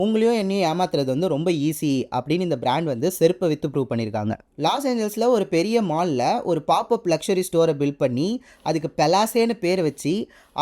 உங்களையும் என்னையும் ஏமாத்துறது வந்து ரொம்ப ஈஸி அப்படின்னு இந்த பிராண்ட் வந்து செருப்பை விற்று ப்ரூவ் பண்ணியிருக்காங்க. லாஸ் ஏஞ்சல்ஸில் ஒரு பெரிய மாலில் ஒரு பாப்அப் லக்ஸரி ஸ்டோரை பில்ட் பண்ணி அதுக்கு பெலாசேன்னு பேர் வச்சு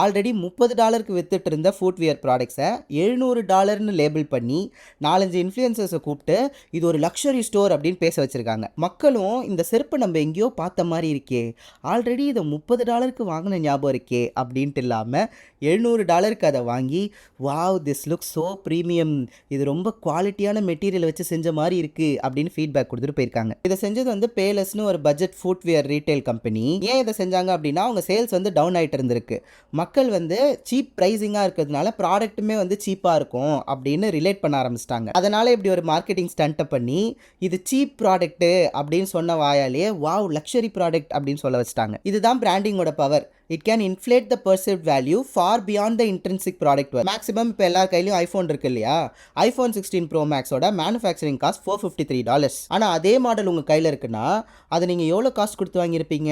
ஆல்ரெடி $30 வித்துட்டு இருந்த ஃபுட்வியர் ப்ராடக்ட்ஸை $700 லேபிள் பண்ணி 4-5 இன்ஃப்ளூயன்சர்ஸை கூப்பிட்டு இது ஒரு லக்ஸரி ஸ்டோர் அப்படின்னு பேச வச்சுருக்காங்க. மக்களும் இந்த செருப்பை நம்ம எங்கேயோ பார்த்த மாதிரி இருக்கே, ஆல்ரெடி இதை $30 வாங்கின ஞாபகம் இருக்கே அப்படின்ட்டு இல்லாமல் $700 அதை வாங்கி wow this look so premium, இது ரொம்ப குவாலிட்டியான மெட்டீரியல் வச்சு செஞ்ச மாதிரி இருக்குது அப்படின்னு ஃபீட்பேக் கொடுத்துட்டு போயிருக்காங்க. இதை செஞ்சது வந்து பேலஸ்னு ஒரு பட்ஜெட் ஃபுட்வியர் ரீட்டைல் கம்பெனி. ஏன் இதை செஞ்சாங்க அப்படின்னா அவங்க சேல்ஸ் வந்து டவுன் ஆகிட்டு இருந்திருக்கு. மக்கள் வந்து சீப் ப்ரைஸிங்காக இருக்கிறதுனால ப்ராடக்ட்டுமே வந்து சீப்பாக இருக்கும் அப்படின்னு ரிலேட் பண்ண ஆரம்பிச்சிட்டாங்க. அதனால் இப்படி ஒரு மார்க்கெட்டிங் ஸ்டண்ட்டை பண்ணி இது சீப் ப்ராடக்ட்டு அப்படின்னு சொன்ன வாயாலே வாவ் லக்ஸரி ப்ராடக்ட் அப்படின்னு சொல்ல வச்சுட்டாங்க. இதுதான் பிராண்டிங்கோட power. It can inflate the perceived value far beyond the intrinsic product worth. Maximum இப்போ எல்லார் கையிலையும் ஐஃபோன் இருக்கு இல்லையா, ஐஃபோன் 16 Pro Maxோட மேனுஃபேக்சரிங் காஸ்ட் $453. ஆனால் அதே மாடல் உங்கள் கையில் இருக்குன்னா அதை நீங்கள் எவ்வளோ காஸ்ட் கொடுத்து வாங்கியிருப்பீங்க?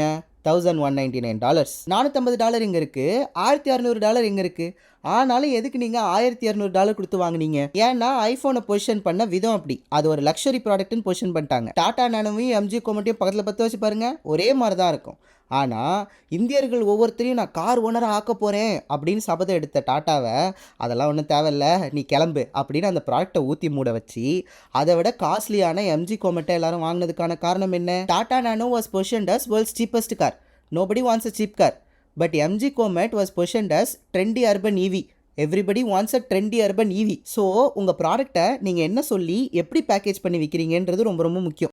$1,199. $450 இங்கே இருக்குது, $1,600 இங்கே இருக்குது. ஆனாலும் எதுக்கு நீங்கள் $1,200 கொடுத்து வாங்கினீங்க? ஏன்னா ஐஃபோனை பொசிஷன் பண்ண விதம் அப்படி. அது ஒரு லக்ஸரி ப்ராடக்ட்னு பொசிஷன் பண்ணிட்டாங்க. டாடா நானோவையும் எம்ஜி கோமட்டையும் பக்கத்தில் பற்ற வச்சு பாருங்கள், ஒரே மாதிரி தான் இருக்கும். ஆனால் இந்தியர்கள் ஒவ்வொருத்தரையும் நான் கார் ஓனராக ஆக்க போகிறேன் அப்படின்னு சபதம் எடுத்த டாட்டாவை அதெல்லாம் ஒன்றும் தேவையில்ல நீ கிளம்பு அப்படின்னு அந்த ப்ராடக்டை ஊற்றி மூட வச்சு அதை விட காஸ்ட்லியான எம்ஜி கோமெட்டை எல்லாரும் வாங்கினதுக்கான காரணம் என்ன? Tata Nano was positioned as world's cheapest car. Nobody wants a cheap car, but MG Comet was positioned as trendy urban EV. Everybody wants a trendy urban EV. So உங்கள் ப்ராடக்டை நீங்கள் என்ன சொல்லி எப்படி பேக்கேஜ் பண்ணி விற்கிறீங்கன்றது ரொம்ப ரொம்ப முக்கியம்.